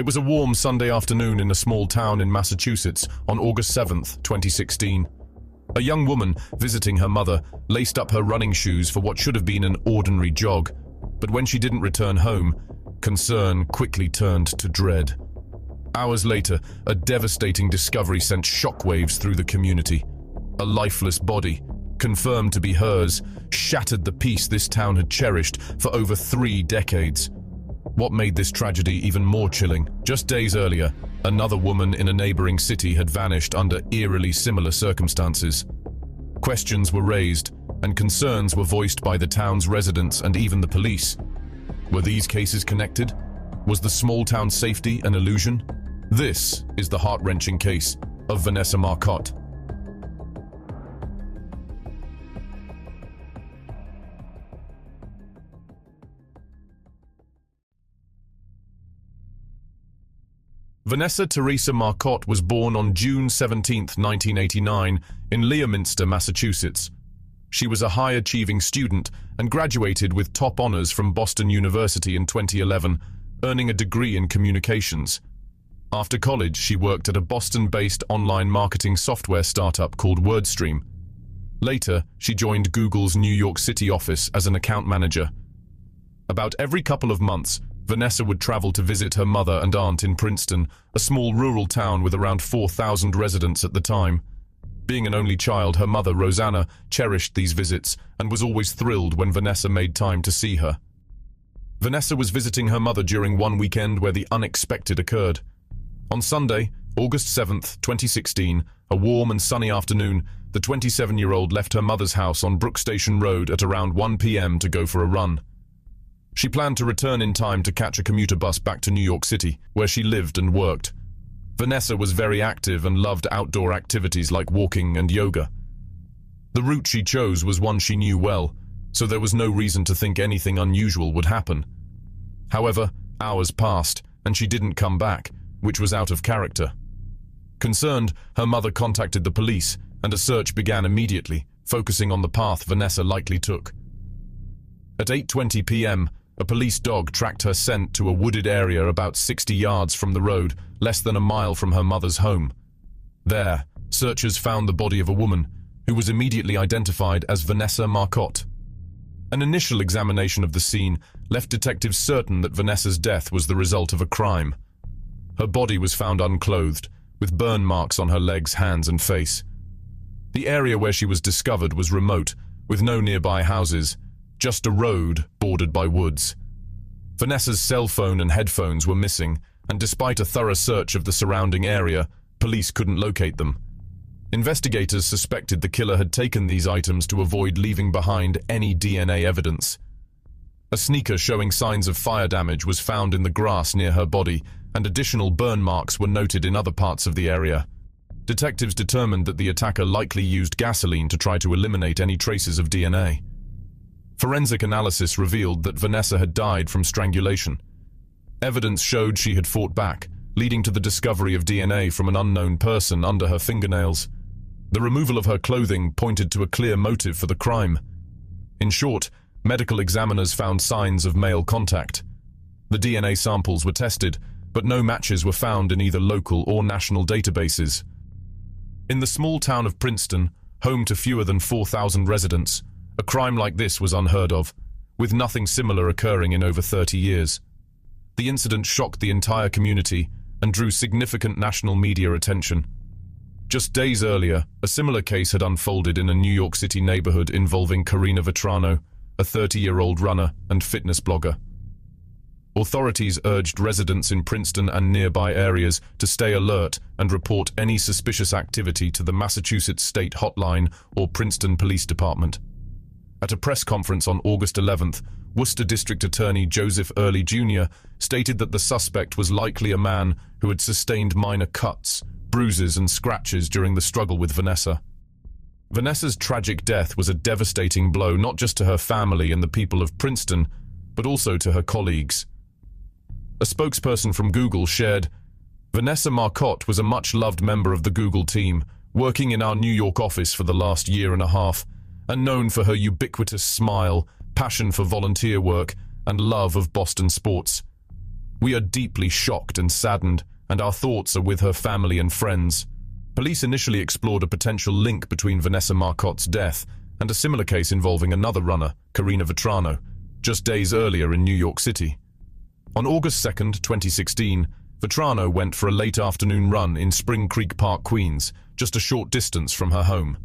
It was a warm Sunday afternoon in a small town in Massachusetts on August 7th, 2016. A young woman visiting her mother laced up her running shoes for what should have been an ordinary jog, but when she didn't return home, concern quickly turned to dread. Hours later, a devastating discovery sent shockwaves through the community. A lifeless body, confirmed to be hers, shattered the peace this town had cherished for over 3 decades. What made this tragedy even more chilling? Just days earlier, another woman in a neighboring city had vanished under eerily similar circumstances. Questions were raised, and concerns were voiced by the town's residents and even the police. Were these cases connected? Was the small town's safety an illusion? This is the heart-wrenching case of Vanessa Marcotte. Vanessa Teresa Marcotte was born on June 17, 1989, in Leominster, Massachusetts. She was a high-achieving student and graduated with top honors from Boston University in 2011, earning a degree in communications. After college, she worked at a Boston-based online marketing software startup called WordStream. Later, she joined Google's New York City office as an account manager. About every couple of months, Vanessa would travel to visit her mother and aunt in Princeton, a small rural town with around 4,000 residents at the time. Being an only child, her mother, Rosanna, cherished these visits and was always thrilled when Vanessa made time to see her. Vanessa was visiting her mother during one weekend where the unexpected occurred. On Sunday, August 7th, 2016, a warm and sunny afternoon, the 27-year-old left her mother's house on Brook Station Road at around 1 p.m. to go for a run. She planned to return in time to catch a commuter bus back to New York City, where she lived and worked. Vanessa was very active and loved outdoor activities like walking and yoga. The route she chose was one she knew well, so there was no reason to think anything unusual would happen. However, hours passed, and she didn't come back, which was out of character. Concerned, her mother contacted the police, and a search began immediately, focusing on the path Vanessa likely took. At 8:20 p.m., a police dog tracked her scent to a wooded area about 60 yards from the road, less than a mile from her mother's home. There, searchers found the body of a woman, who was immediately identified as Vanessa Marcotte. An initial examination of the scene left detectives certain that Vanessa's death was the result of a crime. Her body was found unclothed, with burn marks on her legs, hands, and face. The area where she was discovered was remote, with no nearby houses, just a road bordered by woods. Vanessa's cell phone and headphones were missing, and despite a thorough search of the surrounding area, police couldn't locate them. Investigators suspected the killer had taken these items to avoid leaving behind any DNA evidence. A sneaker showing signs of fire damage was found in the grass near her body, and additional burn marks were noted in other parts of the area. Detectives determined that the attacker likely used gasoline to try to eliminate any traces of DNA. Forensic analysis revealed that Vanessa had died from strangulation. Evidence showed she had fought back, leading to the discovery of DNA from an unknown person under her fingernails. The removal of her clothing pointed to a clear motive for the crime. In short, medical examiners found signs of male contact. The DNA samples were tested, but no matches were found in either local or national databases. In the small town of Princeton, home to fewer than 4,000 residents, a crime like this was unheard of, with nothing similar occurring in over 30 years. The incident shocked the entire community and drew significant national media attention. Just days earlier, a similar case had unfolded in a New York City neighborhood involving Karina Vetrano, a 30-year-old runner and fitness blogger. Authorities urged residents in Princeton and nearby areas to stay alert and report any suspicious activity to the Massachusetts State Hotline or Princeton Police Department. At a press conference on August 11th, Worcester District Attorney Joseph Early Jr. stated that the suspect was likely a man who had sustained minor cuts, bruises, and scratches during the struggle with Vanessa. Vanessa's tragic death was a devastating blow not just to her family and the people of Princeton, but also to her colleagues. A spokesperson from Google shared, "Vanessa Marcotte was a much-loved member of the Google team, working in our New York office for the last year and a half, and known for her ubiquitous smile, passion for volunteer work, and love of Boston sports. We are deeply shocked and saddened, and our thoughts are with her family and friends. Police initially explored a potential link between Vanessa Marcotte's death and a similar case involving another runner, Karina Vetrano, just days earlier in New York City. On August 2, 2016, Vetrano went for a late afternoon run in Spring Creek Park, Queens, just a short distance from her home.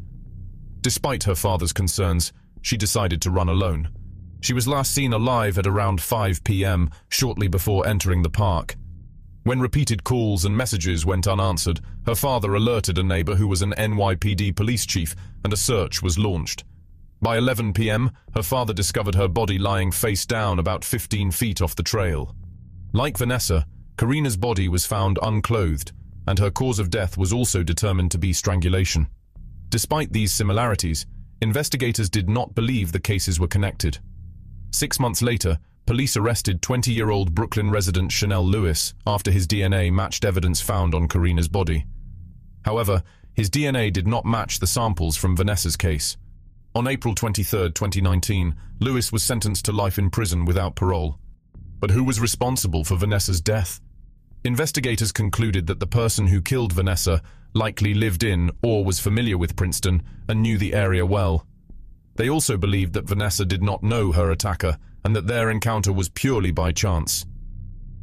Despite her father's concerns, she decided to run alone. She was last seen alive at around 5 p.m., shortly before entering the park. When repeated calls and messages went unanswered, her father alerted a neighbor who was an NYPD police chief, and a search was launched. By 11 p.m., her father discovered her body lying face down about 15 feet off the trail. Like Vanessa, Karina's body was found unclothed, and her cause of death was also determined to be strangulation. Despite these similarities, investigators did not believe the cases were connected. 6 months later, police arrested 20-year-old Brooklyn resident Chanel Lewis after his DNA matched evidence found on Karina's body. However, his DNA did not match the samples from Vanessa's case. On April 23, 2019, Lewis was sentenced to life in prison without parole. But who was responsible for Vanessa's death? Investigators concluded that the person who killed Vanessa likely lived in or was familiar with Princeton and knew the area well. They also believed that Vanessa did not know her attacker and that their encounter was purely by chance.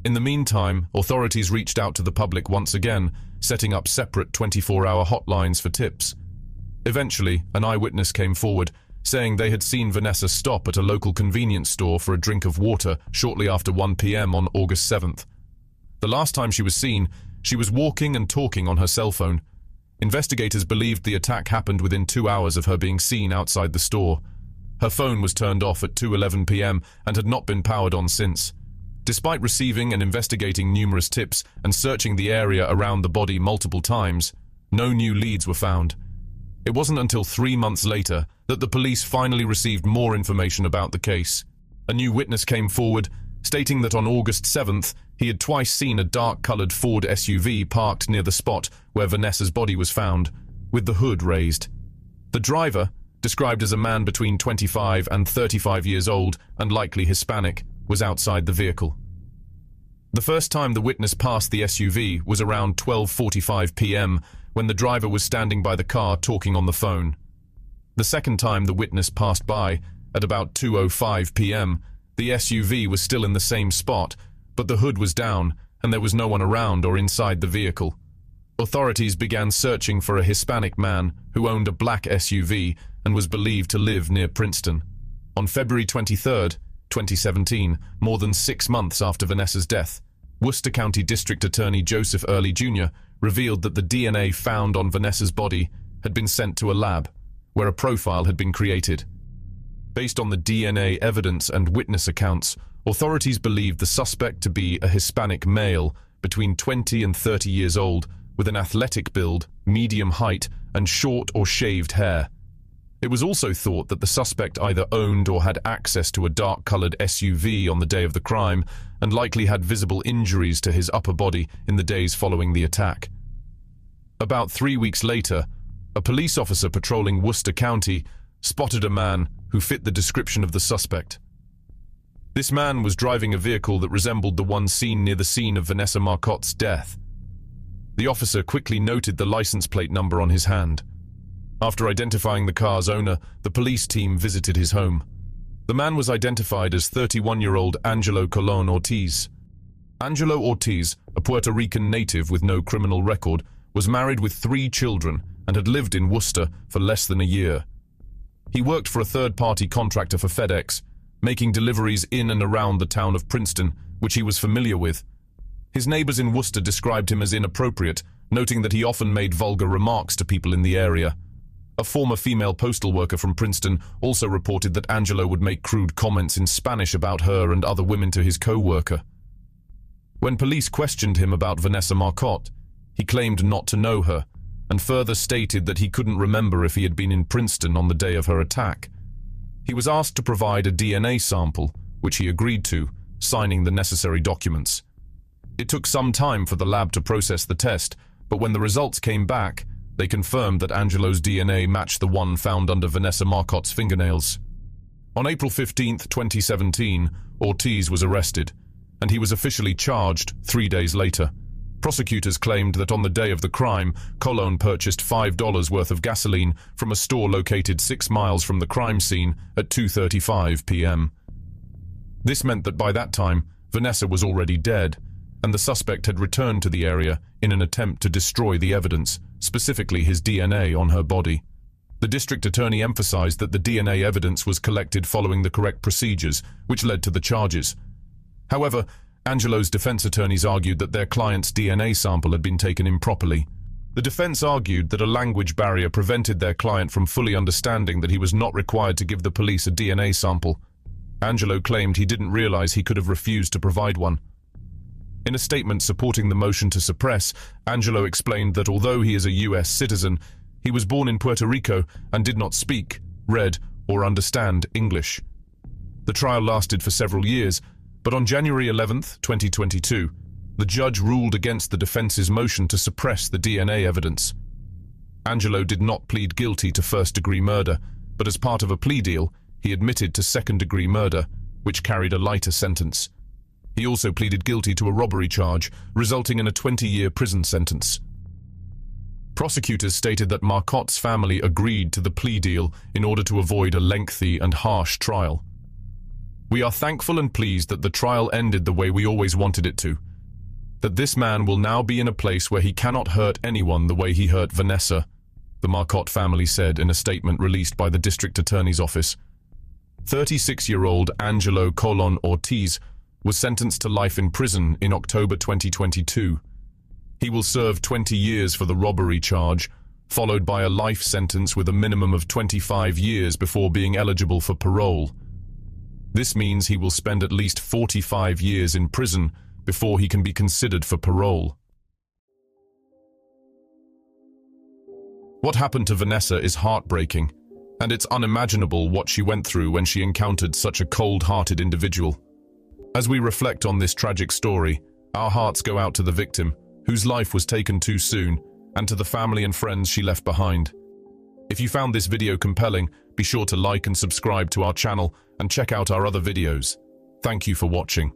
In the meantime, authorities reached out to the public once again, setting up separate 24-hour hotlines for tips. Eventually, an eyewitness came forward, saying they had seen Vanessa stop at a local convenience store for a drink of water shortly after 1 p.m. on August 7th. The last time she was seen, she was walking and talking on her cell phone. Investigators believed the attack happened within 2 hours of her being seen outside the store. Her phone was turned off at 2:11 p.m. and had not been powered on since. Despite receiving and investigating numerous tips and searching the area around the body multiple times, no new leads were found. It wasn't until 3 months later that the police finally received more information about the case. A new witness came forward, stating that on August 7th, he had twice seen a dark-colored Ford SUV parked near the spot where Vanessa's body was found, with the hood raised. The driver, described as a man between 25 and 35 years old and likely Hispanic, was outside the vehicle. The first time the witness passed the SUV was around 12:45 p.m. when the driver was standing by the car talking on the phone. The second time the witness passed by, at about 2:05 p.m., the SUV was still in the same spot, but the hood was down and there was no one around or inside the vehicle. Authorities began searching for a Hispanic man who owned a black SUV and was believed to live near Princeton. On February 23, 2017, more than 6 months after Vanessa's death, Worcester County District Attorney Joseph Early Jr. revealed that the DNA found on Vanessa's body had been sent to a lab, where a profile had been created. Based on the DNA evidence and witness accounts, authorities believed the suspect to be a Hispanic male between 20 and 30 years old, with an athletic build, medium height, and short or shaved hair. It was also thought that the suspect either owned or had access to a dark-colored SUV on the day of the crime and likely had visible injuries to his upper body in the days following the attack. About 3 weeks later, a police officer patrolling Worcester County spotted a man who fit the description of the suspect. This man was driving a vehicle that resembled the one seen near the scene of Vanessa Marcotte's death. The officer quickly noted the license plate number on his hand. After identifying the car's owner, the police team visited his home. The man was identified as 31-year-old Angelo Colon Ortiz. Angelo Ortiz, a Puerto Rican native with no criminal record, was married with 3 children and had lived in Worcester for less than a year. He worked for a third-party contractor for FedEx, making deliveries in and around the town of Princeton, which he was familiar with. His neighbors in Worcester described him as inappropriate, noting that he often made vulgar remarks to people in the area. A former female postal worker from Princeton also reported that Angelo would make crude comments in Spanish about her and other women to his co-worker. When police questioned him about Vanessa Marcotte, he claimed not to know her, and further stated that he couldn't remember if he had been in Princeton on the day of her attack. He was asked to provide a DNA sample, which he agreed to, signing the necessary documents. It took some time for the lab to process the test, but when the results came back, they confirmed that Angelo's DNA matched the one found under Vanessa Marcotte's fingernails. On April 15, 2017, Ortiz was arrested, and he was officially charged 3 days later. Prosecutors claimed that on the day of the crime, Colon purchased $5 worth of gasoline from a store located 6 miles from the crime scene at 2:35 p.m. This meant that by that time, Vanessa was already dead, and the suspect had returned to the area in an attempt to destroy the evidence, specifically his DNA on her body. The district attorney emphasized that the DNA evidence was collected following the correct procedures, which led to the charges. However, Angelo's defense attorneys argued that their client's DNA sample had been taken improperly. The defense argued that a language barrier prevented their client from fully understanding that he was not required to give the police a DNA sample. Angelo claimed he didn't realize he could have refused to provide one. In a statement supporting the motion to suppress, Angelo explained that although he is a U.S. citizen, he was born in Puerto Rico and did not speak, read, or understand English. The trial lasted for several years, but on January 11, 2022, the judge ruled against the defense's motion to suppress the DNA evidence. Angelo did not plead guilty to first-degree murder, but as part of a plea deal, he admitted to second-degree murder, which carried a lighter sentence. He also pleaded guilty to a robbery charge, resulting in a 20-year prison sentence. Prosecutors stated that Marcotte's family agreed to the plea deal in order to avoid a lengthy and harsh trial. "We are thankful and pleased that the trial ended the way we always wanted it to. That this man will now be in a place where he cannot hurt anyone the way he hurt Vanessa," the Marcotte family said in a statement released by the district attorney's office. 36-year-old Angelo Colon Ortiz was sentenced to life in prison in October 2022. He will serve 20 years for the robbery charge, followed by a life sentence with a minimum of 25 years before being eligible for parole. This means he will spend at least 45 years in prison before he can be considered for parole. What happened to Vanessa is heartbreaking, and it's unimaginable what she went through when she encountered such a cold-hearted individual. As we reflect on this tragic story, our hearts go out to the victim, whose life was taken too soon, and to the family and friends she left behind. If you found this video compelling, be sure to like and subscribe to our channel and check out our other videos. Thank you for watching.